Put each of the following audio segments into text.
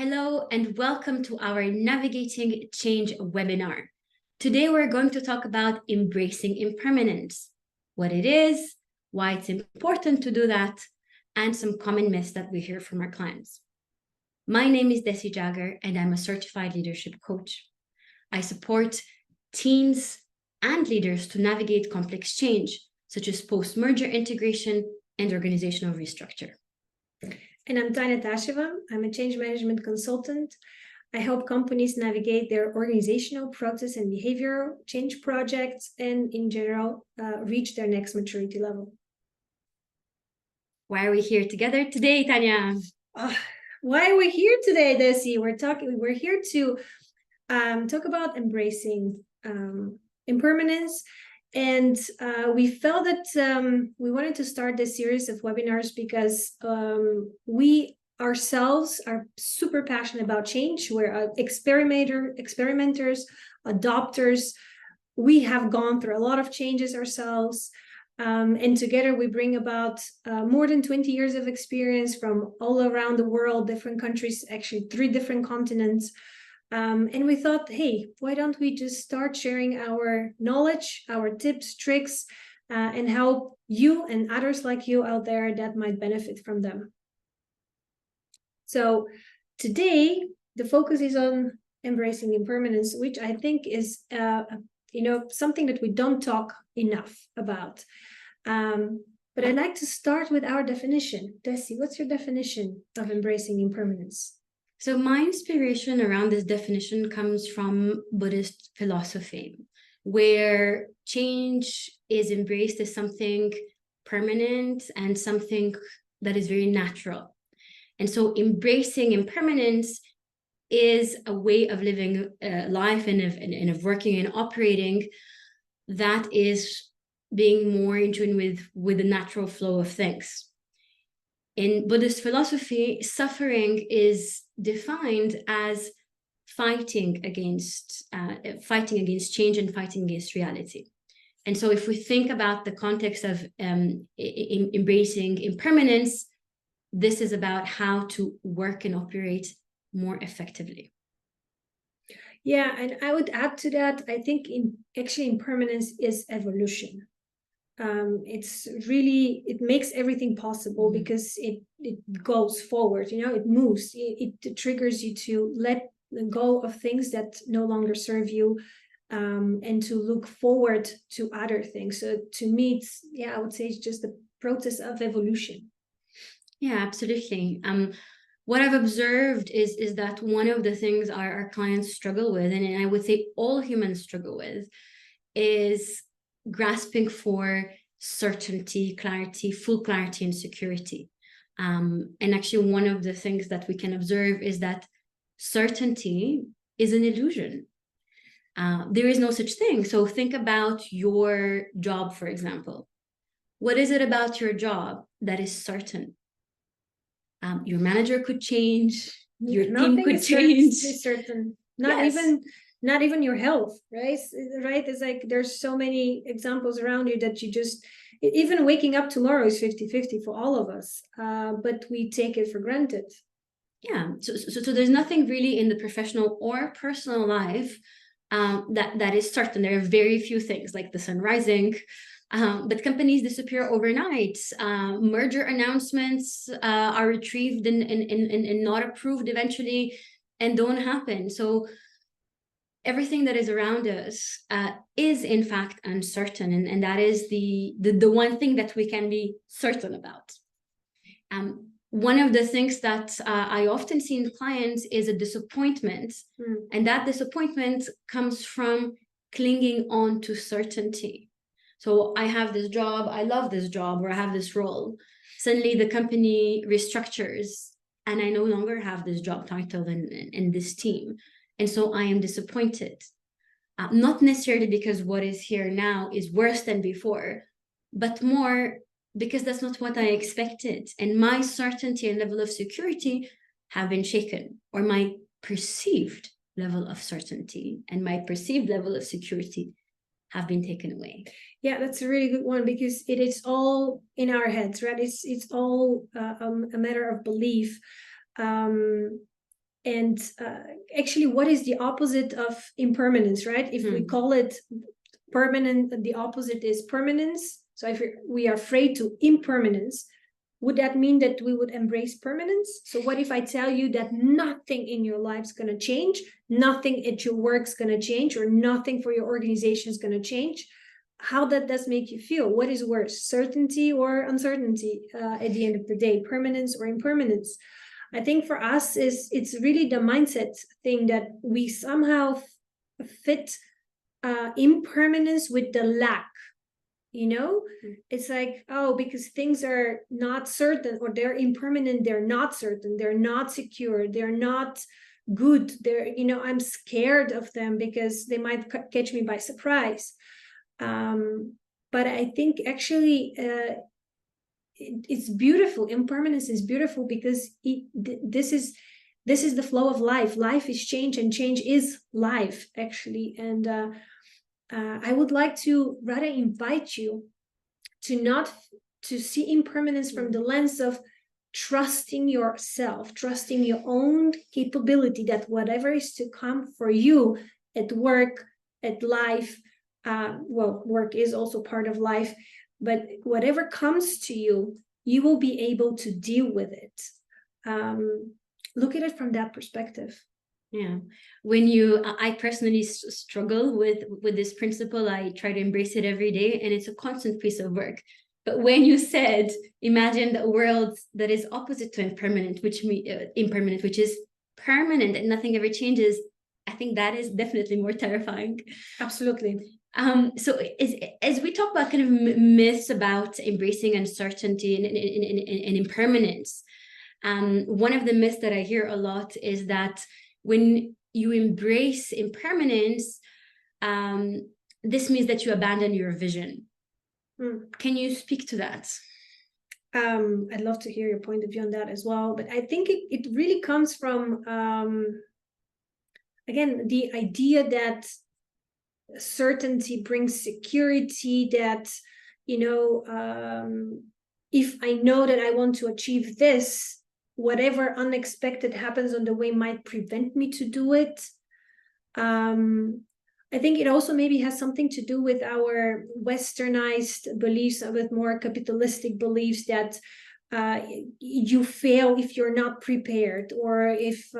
Hello and welcome to our Navigating Change webinar. Today we're going to talk about embracing impermanence, what it is, why it's important to do that, and some common myths that we hear from our clients. My name is Desi Jagger and I'm a certified leadership coach. I support teams and leaders to navigate complex change, such as post-merger integration and organizational restructure. And I'm Tanya Tasheva. I'm a change management consultant. I help companies navigate their organizational process and behavioral change projects and in general, reach their next maturity level. Why are we here together today, Tanya? Why are we here today, Desi? We're here to talk about embracing impermanence. And we felt that we wanted to start this series of webinars because we ourselves are super passionate about change. We're experimenters, adopters. We have gone through a lot of changes ourselves. And together we bring about more than 20 years of experience from all around the world, different countries, actually 3 different continents. And we thought, hey, why don't we just start sharing our knowledge, our tips, tricks, and help you and others like you out there that might benefit from them. So today, the focus is on embracing impermanence, which I think is, something that we don't talk enough about. But I'd like to start with our definition. Desi, what's your definition of embracing impermanence? So my inspiration around this definition comes from Buddhist philosophy, where change is embraced as something permanent and something that is very natural. And so embracing impermanence is a way of living life and of working and operating that is being more in tune with the natural flow of things. In Buddhist philosophy, suffering is defined as fighting against change and fighting against reality. And so if we think about the context of embracing impermanence, this is about how to work and operate more effectively. Yeah, and I would add to that, I think impermanence is evolution. It makes everything possible because it goes forward, it moves, it triggers you to let go of things that no longer serve you, and to look forward to other things. So to me, I would say it's just the process of evolution. Yeah, absolutely. What I've observed is that one of the things our clients struggle with, and I would say all humans struggle with, is grasping for certainty, clarity, full clarity and security. And actually one of the things that we can observe is that certainty is an illusion. There is no such thing. So think about your job, for example. What is it about your job that is certain? Your manager could change, your team could change. Certain. Not even your health, right? It's like there's so many examples around you that you just, even waking up tomorrow is 50-50 for all of us, but we take it for granted. Yeah, so there's nothing really in the professional or personal life that is certain. There are very few things like the sun rising, but companies disappear overnight. Merger announcements are retrieved and not approved eventually and don't happen. So everything that is around us is in fact uncertain, and that is the one thing that we can be certain about. One of the things that I often see in clients is a disappointment, and that disappointment comes from clinging on to certainty. So I have this job, I love this job, or I have this role. Suddenly the company restructures and I no longer have this job title and this team. And so I am disappointed, not necessarily because what is here now is worse than before, but more because that's not what I expected. And my certainty and level of security have been shaken, or my perceived level of certainty and my perceived level of security have been taken away. Yeah, that's a really good one, because it is all in our heads, right? It's all a matter of belief. And actually, what is the opposite of impermanence, right? If we call it permanent, the opposite is permanence. So if we are afraid to impermanence, would that mean that we would embrace permanence? So what if I tell you that nothing in your life is going to change, nothing at your work is going to change, or nothing for your organization is going to change? How that does make you feel? What is worse, certainty or uncertainty at the end of the day, permanence or impermanence? I think for us it's really the mindset thing that we somehow fit impermanence with the lack. It's like, oh, because things are not certain, or they're impermanent, they're not certain, they're not secure, they're not good, I'm scared of them because they might catch me by surprise. But I think actually it's beautiful. Impermanence is beautiful because this is the flow of life. Life is change, and change is life, actually. And I would like to rather invite you to see impermanence from the lens of trusting yourself, trusting your own capability, that whatever is to come for you at work, at life, work is also part of life, but whatever comes to you, you will be able to deal with it. Look at it from that perspective. Yeah, I personally struggle with this principle. I try to embrace it every day, and it's a constant piece of work. But when you said, imagine a world that is opposite to impermanent, which is permanent and nothing ever changes, I think that is definitely more terrifying. Absolutely. So as we talk about kind of myths about embracing uncertainty and impermanence, one of the myths that I hear a lot is that when you embrace impermanence, this means that you abandon your vision. Can you speak to that? I'd love to hear your point of view on that as well. But I think it really comes from, again, the idea that certainty brings security, that, if I know that I want to achieve this, whatever unexpected happens on the way might prevent me to do it. I think it also maybe has something to do with our westernized beliefs, with more capitalistic beliefs, that you fail if you're not prepared, or if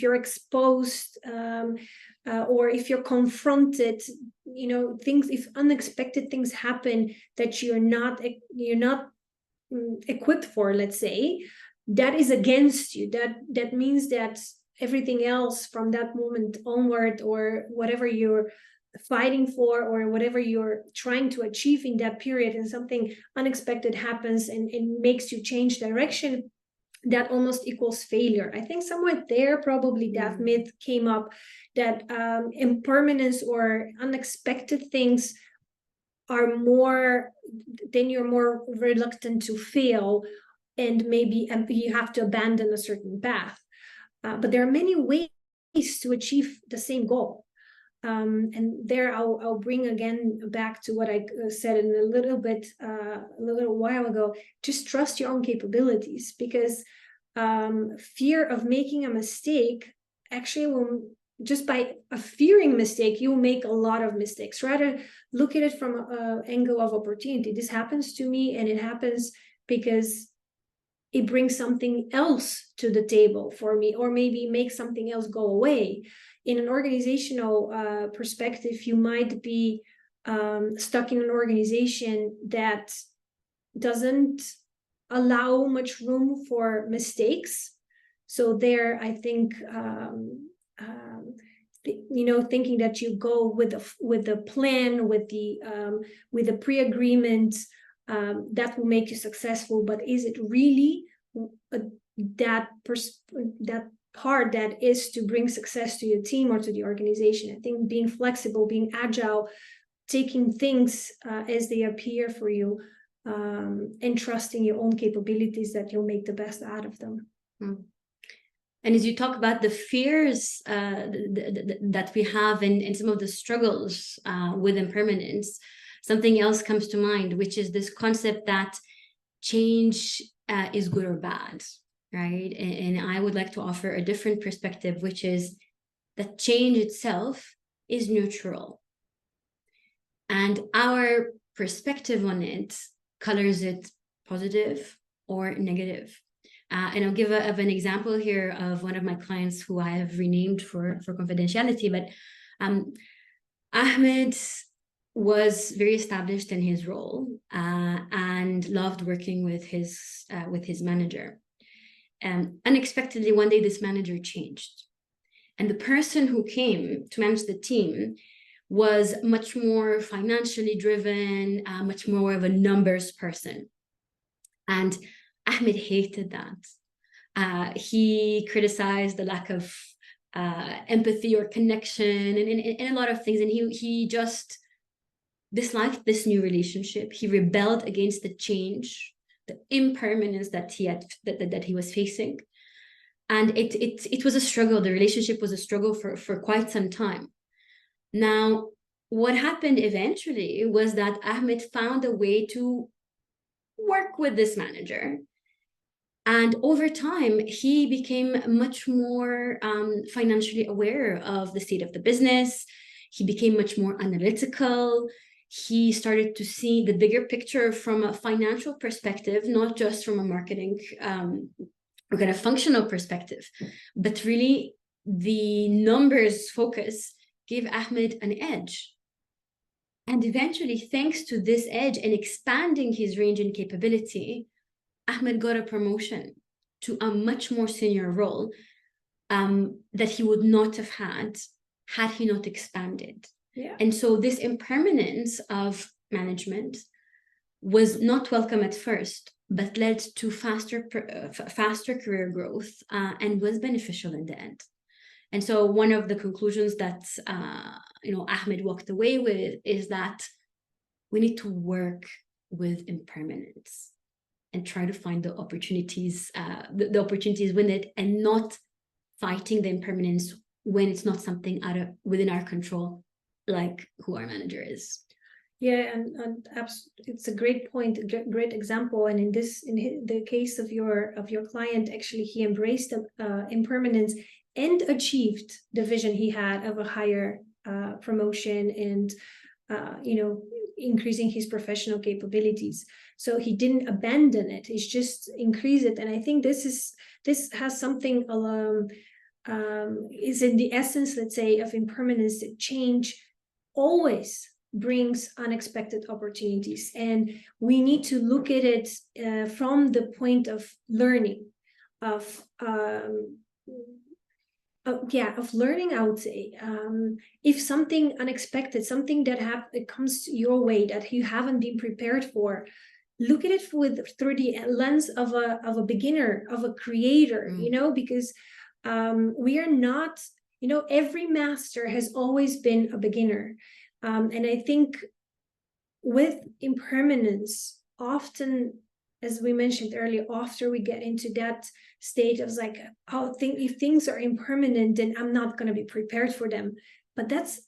you're exposed, or if you're confronted, things, if unexpected things happen that you're not equipped for, let's say, that is against you. That means that everything else from that moment onward, or whatever you're fighting for, or whatever you're trying to achieve in that period, and something unexpected happens and makes you change direction, that almost equals failure. I think somewhere there probably that myth came up, that impermanence or unexpected things are more, then you're more reluctant to fail, and maybe you have to abandon a certain path. But there are many ways to achieve the same goal. And there I'll bring again back to what I said in a little while ago. Just trust your own capabilities, because fear of making a mistake actually will, just by a fearing mistake, you'll make a lot of mistakes. Rather, look at it from an angle of opportunity. This happens to me, and it happens because it brings something else to the table for me, or maybe makes something else go away. In an organizational perspective, you might be stuck in an organization that doesn't allow much room for mistakes. So there, I think, thinking that you go with the plan, with the pre-agreement, that will make you successful. But is it really that part that is to bring success to your team or to the organization? I think being flexible, being agile, taking things as they appear for you, and trusting your own capabilities, that you'll make the best out of them. And as you talk about the fears that we have, and some of the struggles with impermanence, something else comes to mind, which is this concept that change is good or bad, right? And I would like to offer a different perspective, which is that change itself is neutral. And our perspective on it colors it positive or negative. And I'll give an example here of one of my clients who I have renamed for confidentiality, but Ahmed was very established in his role and loved working with his manager. Unexpectedly, one day this manager changed. And the person who came to manage the team was much more financially driven, much more of a numbers person. And Ahmed hated that. He criticized the lack of empathy or connection and a lot of things. And he just disliked this new relationship. He rebelled against the change, the impermanence that he was facing. And it was a struggle. The relationship was a struggle for quite some time. Now, what happened eventually was that Ahmed found a way to work with this manager. And over time, he became much more financially aware of the state of the business. He became much more analytical. He started to see the bigger picture from a financial perspective, not just from a marketing or kind of functional perspective, but really the numbers focus gave Ahmed an edge. And eventually, thanks to this edge and expanding his range and capability, Ahmed got a promotion to a much more senior role that he would not have had he not expanded. Yeah. And so this impermanence of management was not welcome at first, but led to faster career growth and was beneficial in the end. And so one of the conclusions that Ahmed walked away with is that we need to work with impermanence and try to find the opportunities, the opportunities within it, and not fighting the impermanence when it's not something within our control, like who our manager is. Yeah, and it's a great point, a great example. And in the case of your client, actually, he embraced impermanence and achieved the vision he had of a higher promotion and increasing his professional capabilities. So he didn't abandon it; he's just increased it. And I think this has something is in the essence, let's say, of impermanence. That change always brings unexpected opportunities, and we need to look at it from the point of learning, of learning. I would say, if something unexpected, something that comes your way that you haven't been prepared for, look at it through the lens of a beginner, of a creator. Because we are not. Every master has always been a beginner. And I think with impermanence, often, as we mentioned earlier, after we get into that state of like, if things are impermanent, then I'm not going to be prepared for them. But that's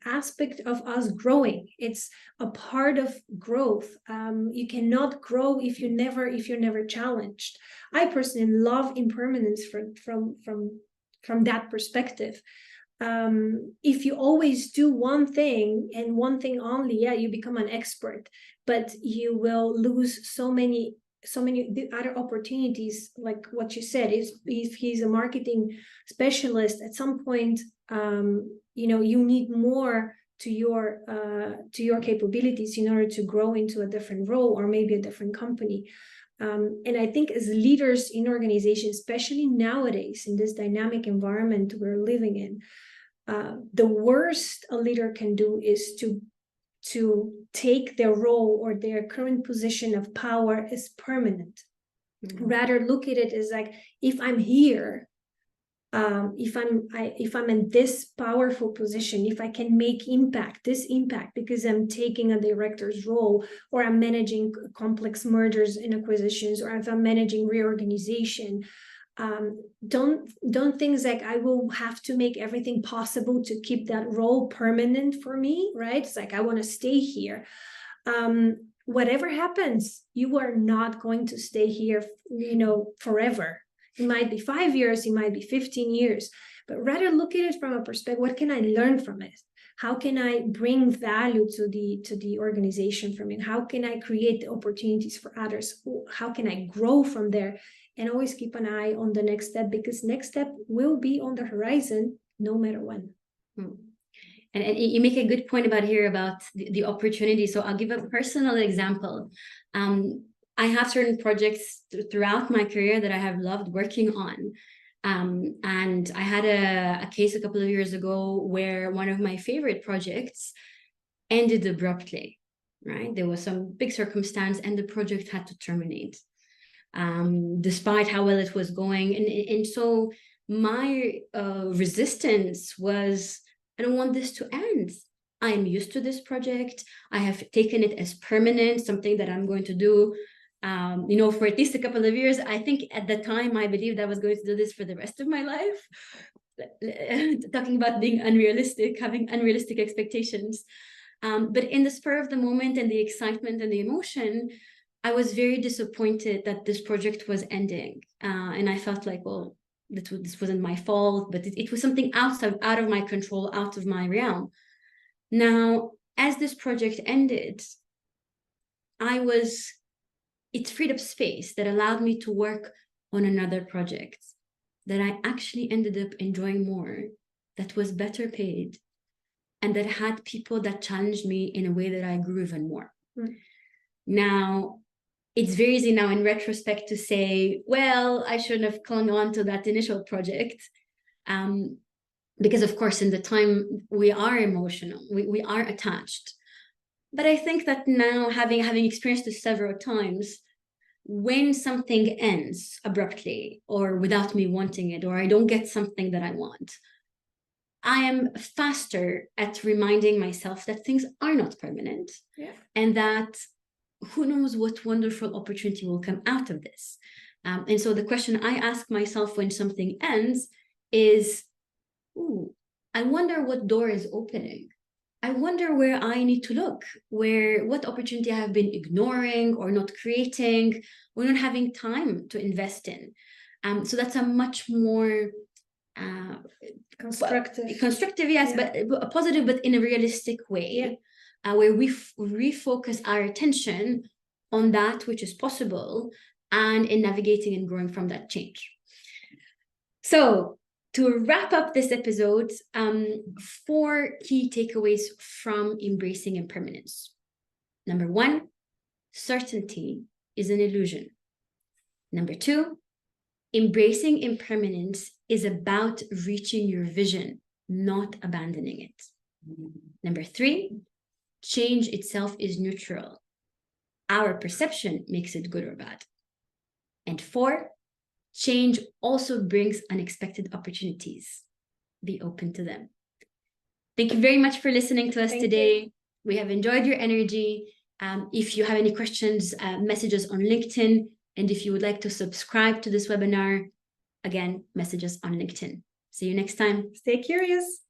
aspect of us growing. It's a part of growth. You cannot grow if you're never challenged. I personally love impermanence from that perspective. If you always do one thing and one thing only, you become an expert, but you will lose so many other opportunities. Like what you said, if he's a marketing specialist, at some point, you need more to your capabilities in order to grow into a different role or maybe a different company. And I think as leaders in organizations, especially nowadays in this dynamic environment we're living in, the worst a leader can do is to take their role or their current position of power as permanent. Mm-hmm. Rather look at it as like, if I'm here, if I'm in this powerful position, if I can make this impact because I'm taking a director's role, or I'm managing complex mergers and acquisitions, or if I'm managing reorganization, don't think like I will have to make everything possible to keep that role permanent for me, right? It's like, I want to stay here. Whatever happens, you are not going to stay here, forever. It might be 5 years, it might be 15 years, but rather look at it from a perspective, what can I learn from it? How can I bring value to the organization from it? How can I create the opportunities for others? How can I grow from there? And always keep an eye on the next step, because next step will be on the horizon no matter when. And you make a good point about here about the opportunity. So I'll give a personal example. I have certain projects throughout my career that I have loved working on. And I had a case a couple of years ago where one of my favorite projects ended abruptly, right? There was some big circumstance and the project had to terminate, despite how well it was going. And so my resistance was, I don't want this to end. I am used to this project. I have taken it as permanent, something that I'm going to do, for at least a couple of years. I think at the time I believed I was going to do this for the rest of my life. Talking about being unrealistic, having unrealistic expectations. But in the spur of the moment and the excitement and the emotion, I was very disappointed that this project was ending. And I felt like, well, this wasn't my fault, but it was something out of my control, out of my realm. Now, as this project ended, it freed up space that allowed me to work on another project that I actually ended up enjoying more, that was better paid, and that had people that challenged me in a way that I grew even more. Now, it's very easy now in retrospect to say, well, I shouldn't have clung on to that initial project. Because of course, in the time we are emotional, we are attached. But I think that now, having experienced this several times, when something ends abruptly or without me wanting it, or I don't get something that I want, I am faster at reminding myself that things are not permanent, and that who knows what wonderful opportunity will come out of this. And so the question I ask myself when something ends is, I wonder what door is opening. I wonder where I need to look, what opportunity I have been ignoring or not creating or not having time to invest in. So that's a much more constructive, yes, but a positive, but in a realistic way, where we refocus our attention on that which is possible and in navigating and growing from that change. So to wrap up this episode, 4 key takeaways from embracing impermanence. Number 1, certainty is an illusion. Number 2, embracing impermanence is about reaching your vision, not abandoning it. Number 3, change itself is neutral. Our perception makes it good or bad. And 4, change also brings unexpected opportunities. Be open to them. Thank you very much for listening to us today. We have enjoyed your energy. If you have any questions, message us on LinkedIn. And if you would like to subscribe to this webinar, again, message us on LinkedIn. See you next time. Stay curious.